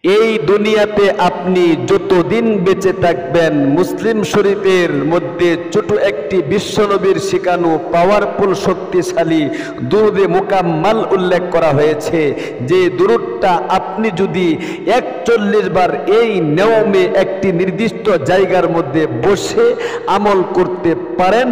এই দুনিয়াতে আপনি যতদিন বেঁচে থাকবেন, মুসলিম শরীফের মধ্যে ছোট একটি বিশ্বনবীর শিখানো পাওয়ারফুল শক্তিশালী দুরুদে মুকাম্মাল উল্লেখ করা হয়েছে। যে দুরুদটা আপনি যদি 41 বার এই নিয়মে একটি নির্দিষ্ট জায়গার মধ্যে বসে আমল করতে পারেন,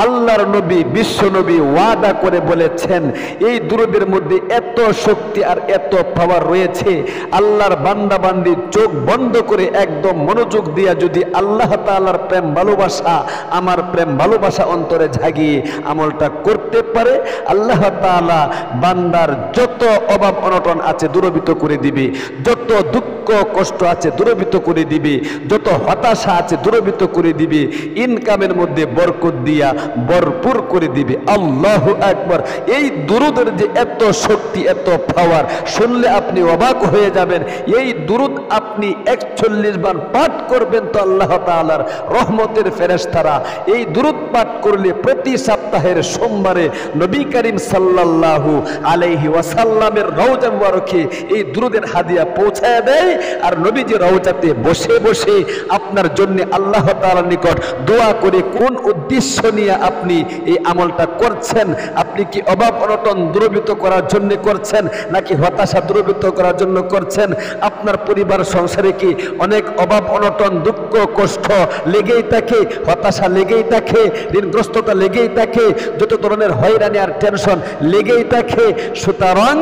আল্লাহর নবী বিশ্বনবী ওয়াদা করে বলেছেন এই দুরুদের মধ্যে এত শক্তি আর এত পাওয়ার রয়েছে, আল্লাহর বান্দা বান্দি চোখ বন্ধ করে একদম মনোযোগ দিয়া যদি আল্লাহ তাআলার প্রেম ভালোবাসা, আমার প্রেম ভালোবাসা অন্তরে জাগিয়ে আমলটা করতে পারে, আল্লাহ তাআলা বান্দার যত অভাব অনটন আছে দূরীভূত করে দিবে, যত দুঃখ কষ্ট আছে দূরীভূত করে দিবে, যত হতাশা আছে দূরীভূত করে দিবে, ইনকামের মধ্যে বরকত দিয়া ভরপুর করে দিবে। আল্লাহু আকবার। এই দুরুদের যে এত শক্তি, এত পাওয়ার, শুনলে আপনি অবাক হয়ে যাবেন। এই দুরুদ আপনি 41 বার পাঠ করবেন তো আল্লাহ তাআলার রহমতের ফেরেশতারা এই দুরুদ পাঠ করলে প্রতি সপ্তাহের সোমবারে নবী করিম সাল্লাল্লাহু আলাইহি ওয়াসাল্লামের রওজা মুবারকে এই দুরুদের হাদিয়া পৌঁছায় দেয়। আর নবীজি রওজাতে বসে বসে আপনার জন্য আল্লাহ তাআলার নিকট দোয়া করে কোন উদ্দেশ্য নিয়ে আপনি এই আমলটা করছেন, আপনি কি অভাব অনটন দূরীভূত করার জন্য করছেন, নাকি হতাশা দূরীভূত করার জন্য করছেন, আপনার পরিবার সংসারে কি অনেক অভাব অনটন দুঃখ কষ্ট লেগেই থাকে, হতাশা লেগেই থাকে, ঋণগ্রস্ততা লেগেই থাকে, যত ধরনের হয়রানি আর টেনশন লেগেই থাকে। সুতরাং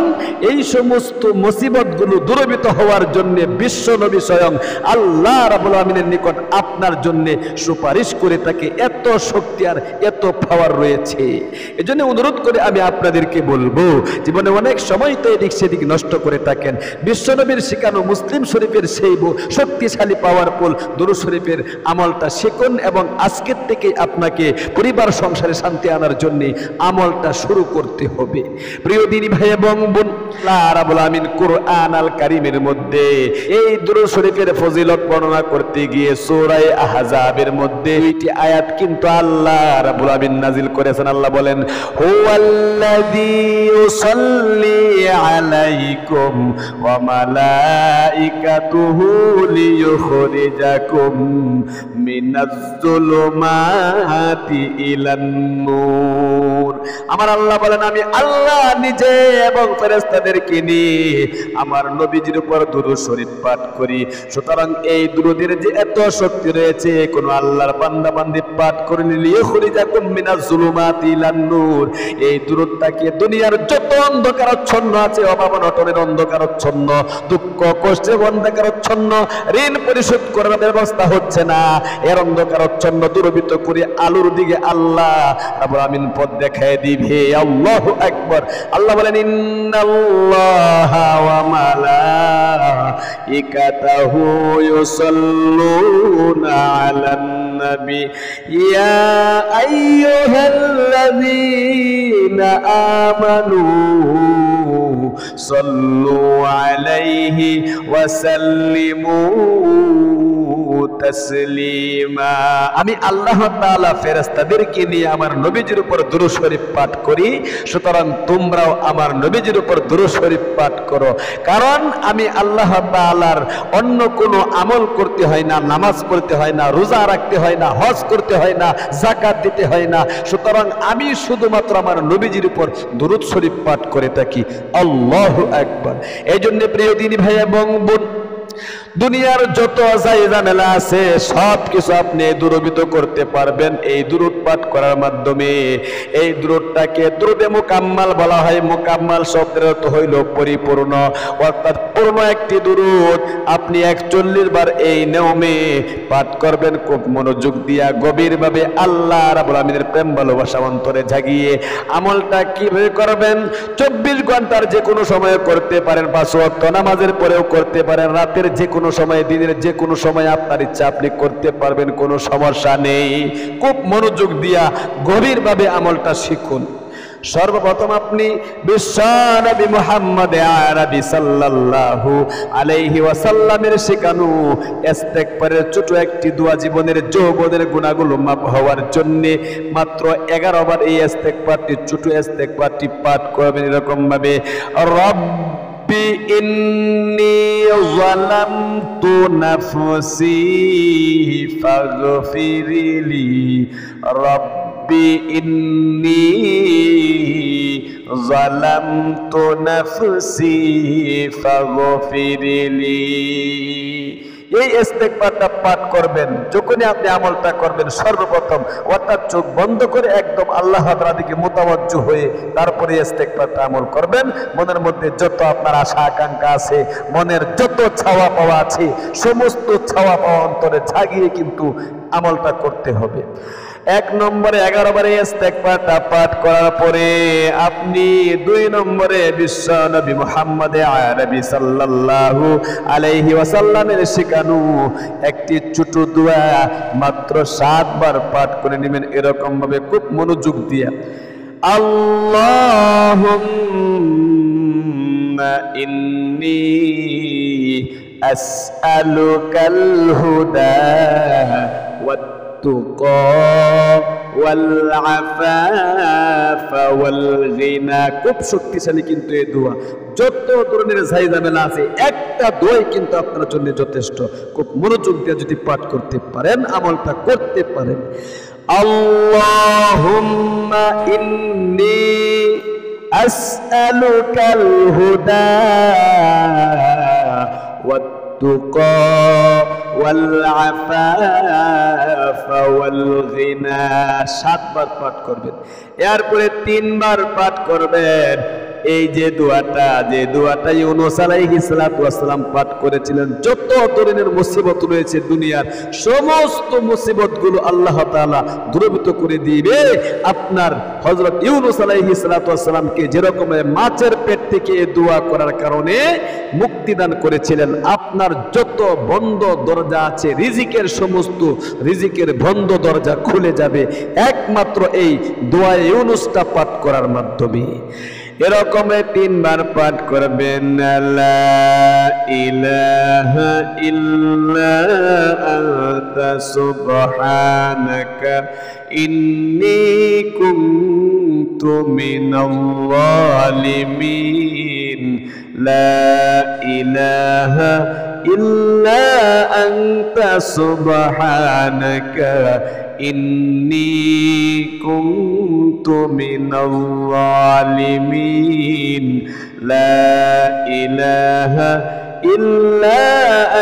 এই সমস্ত মুসিবতগুলো দূরীভূত হওয়ার জন্য বিশ্ব নবী স্বয়ং আল্লাহ রাব্বুল আমিনের নিকট আপনার জন্য সুপারিশ করে থাকে। এত শক্তি আর এত পাওয়ার রয়েছে। এজন্য অনুরোধ করে আমি আপনাদেরকে বলবো, জীবনে অনেক সময় তো এদিক সেদিক নষ্ট করে থাকেন, বিশ্বনবীর শিখানো মুসলিম শরীফের সেই শক্তিশালী পাওয়ারফুল দুরূদ শরীফের আমলটা শিখুন এবং আজকের থেকে আপনাকে পরিবার সংসারে শান্তি আনার জন্য আমলটা শুরু করতে হবে। প্রিয় দিনী ভাই এবং বোন, আল্লাহ রাব্বুল আমিন কুরআন আল কারীমের মধ্যে এই দুরূদ শরীফের ফজিলত বর্ণনা করতে গিয়ে সূরা আহজাবের মধ্যে দুইটি আয়াত কিন্তু আল্লাহ রাব্বুল আমিন নাজিল করেছেন। আল্লাহ বলেন, হুয়াল্লাযী ইউসাল্লি আলাইকুম ওয়া মালাইকাতুহু লিইখরিজাকুম মিনাজ যুলুমাতি ইলান নূর। আমার আল্লাহ বলেন, আমি আল্লাহ নিজে এবং ফেরেশতাদেরকে নিয়ে আমার নবীজির উপর দুরূদ শরীফ পাঠ করি। সুতরাং এই দুরূদের যে এত শক্তি রয়েছে, কোন আল্লাহর বান্দা বান্দি পাঠ করলে লিইখরিজাকুম মিনাজ যুলুমাতি ইলান নূর, এই দুরূদটাকে দুনিয়ার যত অন্ধকারাচ্ছন্ন আছে, অভাব অনটনের অন্ধকারাচ্ছন্ন, দুঃখ কষ্টের অন্ধকারাচ্ছন্ন, ঋণ পরিশোধ করার ব্যবস্থা হচ্ছে না, এর অন্ধকারাচ্ছন্ন দূরীভূত করে আলোর দিকে আল্লাহ রাব্বুল আমিন পথ দেখায় দিবে। আল্লাহু আকবার। আল্লাহ বলেন, ইন্নাল্লাহা ওয়া মালাইকাতাহু ইউসাল্লুনা আলান নবী ইয়া আইয়ুহাল্লাযীনা আমানু সাল্লু আলাইহি ওয়া সাল্লিমু তাসলিমা। আমি আল্লাহ তাআলা ফেরেশতাদেরকে নিয়ে আমার নবীজির উপর দুরূদ শরীফ পাঠ করি, সুতরাং তোমরাও আমার নবীজির উপর দুরূদ শরীফ পাঠ করো। কারণ আমি আল্লাহ তাআলার অন্য কোনো আমল করতে হয় না, নামাজ পড়তে হয় না, রোজা রাখতে হয় না, হজ করতে হয় না, যাকাত দিতে হয় না। সুতরাং আমি শুধুমাত্র আমার নবীজির উপর দুরূদ শরীফ পাঠ করে থাকি। আল্লাহু আকবার। এই জন্য প্রিয় দিনী ভাই এবং বোন, দুনিয়ার যত ঝামেলা আছে সব কিছু আপনি দূরীভূত করতে পারবেন এই দুরূদ পাঠ করার মাধ্যমে। এই দুরূদটাকে দুরূদে মুকাম্মাল বলা হয়। মুকাম্মাল শব্দের অর্থ হইল পরিপূর্ণ, অর্থাৎ পূর্ণ একটি দুরূদ আপনি 41 বার এই নিয়মে পাঠ করবেন, খুব মনোযোগ দিয়া গভীরভাবে আল্লাহ রাব্বুল আমিনের প্রেম ভালোবাসা অন্তরে জাগিয়ে। আমলটা কিভাবে করবেন? 24 ঘন্টার যে কোনো সময়ে করতে পারেন, 5 ওয়াক্ত নামাজের পরেও করতে পারেন, রাতের যে কোনো সময়, দিনের যে কোনো সময় আপনার ইচ্ছা আপনি করতে পারবেন, কোনো সমস্যা নেই। খুব মনোযোগ দিয়া গভীরভাবে আমলটা শিখুন। সর্বপ্রথম আপনি বিশ্বনবী মুহাম্মদ আরবি সাল্লাল্লাহু আলাইহি ওয়াসাল্লামের শেখানো ইস্তেগফারের ছোট একটি দোয়া, জীবনের যৌবনের গুনাহগুলো মাফ হওয়ার জন্য মাত্র 11 বার এই ইস্তেগফারটি, ছোট ইস্তেগফারটি পাঠ করবেন এরকম ভাবে, রব ইন্নী যালামতু নাফসি ফাগফিরলি রব্বি ইন্নী যালামতু নাফসি ফাগফিরলি। এই ইস্তেগফারটা পাঠ করবেন যখনই আপনি আমলটা করবেন সর্বপ্রথম, অর্থাৎ চোখ বন্ধ করে একদম আল্লাহ তাআলার দিকে মুতাওয়াজ্জু হয়ে তারপরে ইস্তেগফারটা আমল করবেন। মনের মধ্যে যত আপনার আশা আকাঙ্ক্ষা আছে, মনের যত চাওয়া পাওয়া আছে, সমস্ত চাওয়া পাওয়া অন্তরে জাগিয়ে কিন্তু আমলটা করতে হবে। 1 নম্বরে 11 বারে ইস্তেগফারটা পাঠ করার পরে আপনি 2 নম্বরে বিশ্ব নবী মুহাম্মদ আরবি সাল্লাল্লাহু আলাইহি ওয়াসাল্লামের শেখানো একটি ছোট দোয়া মাত্র 7 বার পাঠ করে নেবেন, এরকম ভাবে খুব মনোযোগ দিয়ে। আল্লাহুম্মা ইন্নী আসআলুকাল হুদা والتقى والعفاف والغنى। খুব শক্তিশালী কিন্তু এই দোয়া, যত ধরনের ঝামেলা আছে একটা দোয়াই কিন্তু আপনার জন্য যথেষ্ট। খুব মনোযোগ দিয়ে যদি পাঠ করতে পারেন, আমলটা করতে পারেন। আল্লাহুম্মা ইন্নী আসআলুকাল হুদা والتقى والعفاف والغنى। 7 বার পাঠ করবেন, এরপরে 3 বার পাঠ করবেন এই যে দোয়াটা ইউনূস আলাইহিস সালাতু ওয়াস সালাম পাঠ করেছিলেন। যত ধরনের মুসিবত রয়েছে দুনিয়ার সমস্ত মুসিবতগুলো আল্লাহ তাআলা দূরীভূত করে দিবে। আপনার হযরত ইউনূস আলাইহিস সালাতু ওয়াস সালামকে যেরকম মাছের পেট থেকে দোয়া করার কারণে মুক্তি দান করেছিলেন, আপনার যত বন্ধ দরজা আছে রিজিকের সমস্ত রিজিকের বন্ধ দরজা খুলে যাবে একমাত্র এই দোয়া ইউনূসটা পাঠ করার মাধ্যমে। এরকম 3 বার পাঠ করবেন। লা ইলাহা ইল্লা আনতা সুবহানাকা ইন্নী কুনতু মিনাল যালিমিন। লা ইলাহা ইল্লা আনতা সুবহানাকা ইন্নী কুনতু মিনাল যালিমিন। লা ইলাহা ইল্লা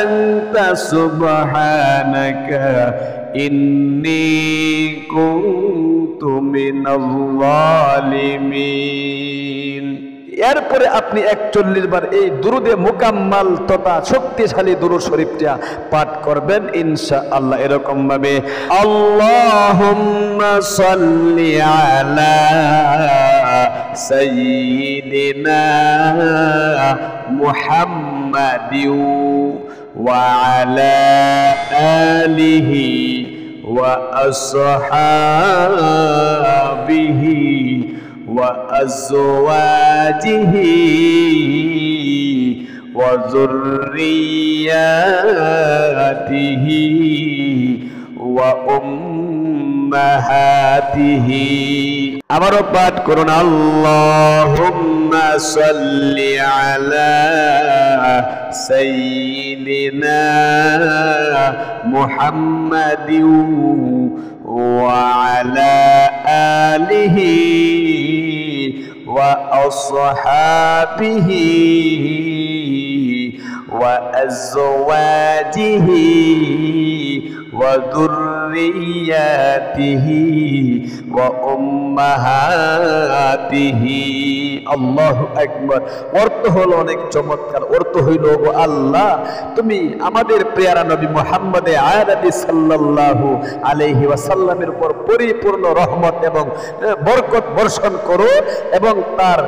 আনতা সুবহানাকা ইন্নী কুনতু মিনাল যালিমিন। এরপরে আপনি 41 বার এই দুরুদে মুকাম্মাল তথা শক্তিশালী দুরূদ শরীফটা পাঠ করবেন ইনশাআল্লাহ এরকম ভাবে। আল্লাহুম্মা সাল্লি আলা সাইয়্যিদিনা মুহাম্মাদিন ওয়া আলা আলিহি ওয়া আসহাবিহি وأزواجه وذرياته وأمهاته। আবারও পাঠ করুন। আল্লাহুম্মা সাল্লি আলা সাইয়্যিদিনা মুহাম্মাদিন ওয়া আলা আলিহি وأصحابه وأزواجه وذرياته وأمهاته। আল্লাহু আকবার। অর্থ হলো অনেক চমৎকার। অর্থ হইল, গো আল্লাহ, তুমি আমাদের প্রিয়ারা নবী মুহাম্মদ আরবি সাল্লাল্লাহু আলাইহি ওয়াসাল্লামের উপর পরিপূর্ণ রহমত এবং বরকত বর্ষণ করো এবং তার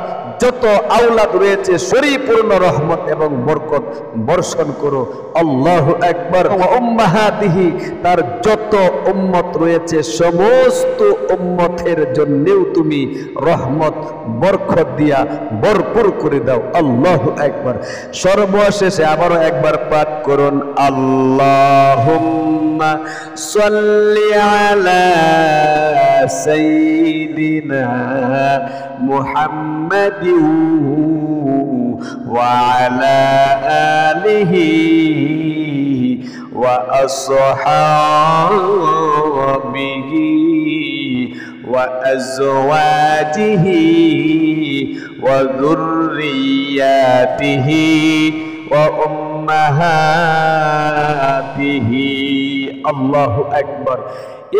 যত আওলাদ রয়েছে পরিপূর্ণ রহমত এবং বরকত বর্ষণ করো। আল্লাহু আকবার। ওয়া উম্মাহাতিহি, তার যত উম্মত রয়েছে সমস্ত উম্মতের জন্যেও তুমি রহমত বরকত দিয়া ভরপুর করে দাও। আল্লাহু আকবার। সর্বশেষে আবারও একবার পাঠ করুন। আল্লাহুম্মা সাল্লি আলা সাইয়্যিদিনা মুহাম্মাদ মুহাম্মাদিন ওয়া আলা আলিহি ওয়া আসহাবিহি ওয়া আজওয়াজিহি ওয়া যুররিয়াতিহি ওয়া উম্মাহাতিহি। আল্লাহু আকবার।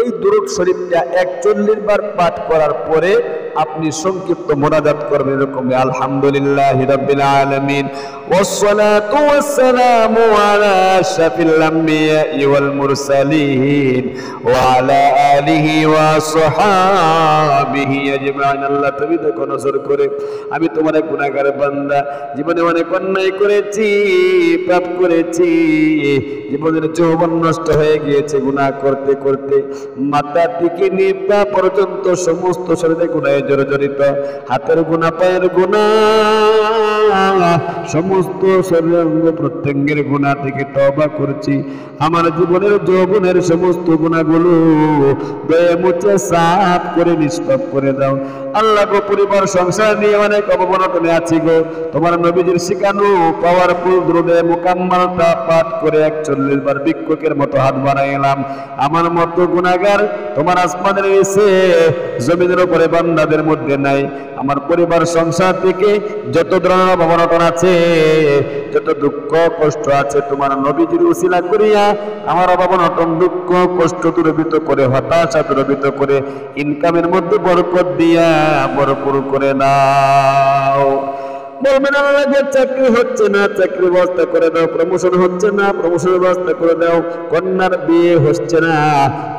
এই দুরূদ শরীফটা 41 বার পাঠ করার পরে আপনি সংক্ষিপ্ত মোনাজাত করবেন এরকম, আলহামদুলিল্লাহি রাব্বিল আলামিন ওয়াসসালাতু ওয়াসসালামু আলা আশরাফিল আমবিয়া ওয়াল মুরসালিন ওয়া আলা আলিহি ওয়া সাহাবিহি আজমাইন। আল্লাহ তুমি দেখো নজর করে, আমি তোমার এক গুনাহগার বান্দা, জীবনে অনেক অন্যায় করেছি, পাপ করেছি, জীবনের যৌবন নষ্ট হয়ে গিয়েছে গুনাহ করতে করতে, মাথা থেকে নিয়ে পা পর্যন্ত সমস্ত শরীরে গুনাহে জর্জরিত, হাতের গুনাহ, পায়ের গুনাহ, সমস্ত শরীরের অঙ্গ প্রত্যঙ্গের গুনাহ থেকে তওবা করছি। আমার জীবনের যৌবনের সমস্ত গুনাহগুলো দয়া মুছে সাফ করে নিষ্পাপ করে দাও। আল্লাহ গো, পরিবার সংসার নিয়ে অনেক অবনটনে আছি গো, তোমার নবীজির শিখানো পাওয়ারফুল দুরূদে মুকাম্মালটা পাঠ করে 41 বার ভিক্ষুকের মতো হাত বাড়াইলাম। আমার মতো গুনাহগার তোমার আসমানের নিচে জমিনের উপরে বান্দাদের মধ্যে নাই। আমার পরিবার সংসার থেকে যত ধরনের অবনটন আছে, যত দুঃখ কষ্ট আছে, তোমার নবীজির উসিলা করিয়া আমার অবনটন দুঃখ কষ্ট দূরীভূত করে, হতাশা দূরীভূত করে, ইনকামের মধ্যে বরকত দিয়া ভরপুর করে নাও। বলবেন আল্লাহ যে চাকরি হচ্ছে না, চাকরির ব্যবস্থা করে দাও, প্রমোশন হচ্ছে না, প্রমোশনের ব্যবস্থা করে দাও, কন্যার বিয়ে হচ্ছে না,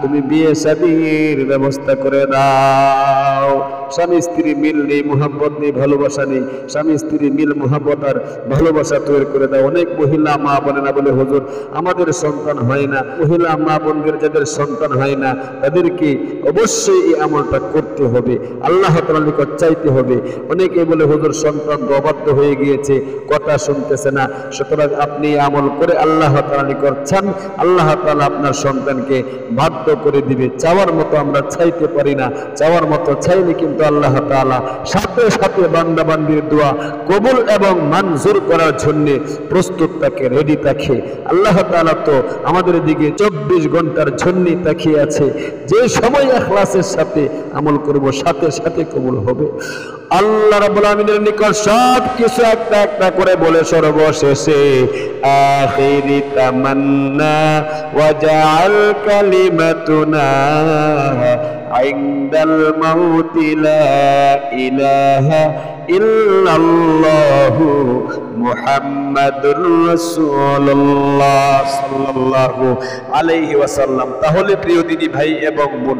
তুমি বিয়ে শাদীর ব্যবস্থা করে দাও। স্বামী স্ত্রী মিল নেই, মুহাব্বত নেই, ভালোবাসা নেই, স্বামী স্ত্রী মিল মুহাব্বত আর ভালোবাসা তৈরি করে দাও। অনেক মহিলা মা বলে না, বলে হুজুর আমাদের সন্তান হয় না। মহিলা মা বোনদের যাদের সন্তান হয় না তাদেরকে অবশ্যই এই আমলটা করতে হবে, আল্লাহ তাআলার নিকট চাইতে হবে। অনেকে বলে হুজুর সন্তান অবাধ্য হয়ে গিয়েছে, কথা শুনতেছে না। সুতরাং আপনি আমল করে আল্লাহ তাআলার নিকট চান, আল্লাহ তাআলা আপনার সন্তানকে বাধ্য করে দিবে। চাওয়ার মতো আমরা চাইতে পারি না, চাওয়ার মতো চাইলে কিন্তু আল্লাহ তাআলা সাথে সাথে বান্দা বান্দির দোয়া কবুল এবং মঞ্জুর করার জন্য প্রস্তুত থাকে, রেডি থাকে। আল্লাহ তাআলা তো আমাদের দিকে 24 ঘন্টার জন্য তাকিয়ে আছে। যে সময় ইখলাসের সাথে আমল করব সাথে সাথে কবুল হবে। আল্লাহ রাব্বুল আমিনের নিকট সব কিছু একটা একটা করে বলে সর্বশেষে আখিরি তামান্না ওয়াজআল কালিমাতুনা ইনদাল মাউতি লা ইলাহা ইল্লাল্লাহু মুহাম্মাদুর রাসূলুল্লাহ সাল্লাল্লাহু আলাইহি ওয়াসাল্লাম। তাহলে প্রিয় দিদি ভাই এবং বোন,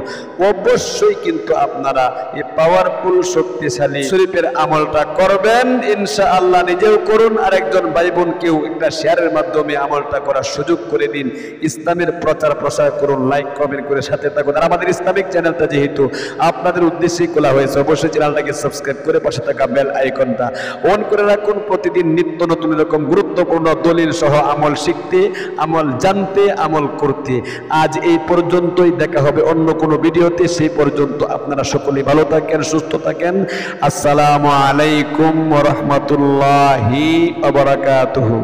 অবশ্যই কিন্তু আপনারা এই পাওয়ারফুল শক্তিশালী শরীফের আমলটা করবেন ইনশাআল্লাহ। নিজেও করুন, আর একজন ভাই বোনকেও একটা শেয়ারের মাধ্যমে আমলটা করার সুযোগ করে দিন। ইসলামের প্রচার প্রসার করুন, লাইক কমেন্ট করে সাথে থাকুন। আর আমাদের ইসলামিক চ্যানেলটা যেহেতু আপনাদের উদ্দেশ্যেই খোলা হয়েছে, অবশ্যই চ্যানেলটাকে সাবস্ক্রাইব করে পাশে থাকা বেল আইকনটা অন করে রাখুন। প্রতিদিন নিত্য নতুন এরকম গুরুত্বপূর্ণ দলিল সহ আমল শিখতে, আমল জানতে, আমল করতে। আজ এই পর্যন্তই, দেখা হবে অন্য কোনো ভিডিওতে। সেই পর্যন্ত আপনারা সকলেই ভালো থাকেন, সুস্থ থাকেন। আসসালামু আলাইকুম ওয়া রাহমাতুল্লাহি ওয়া বারাকাতুহু।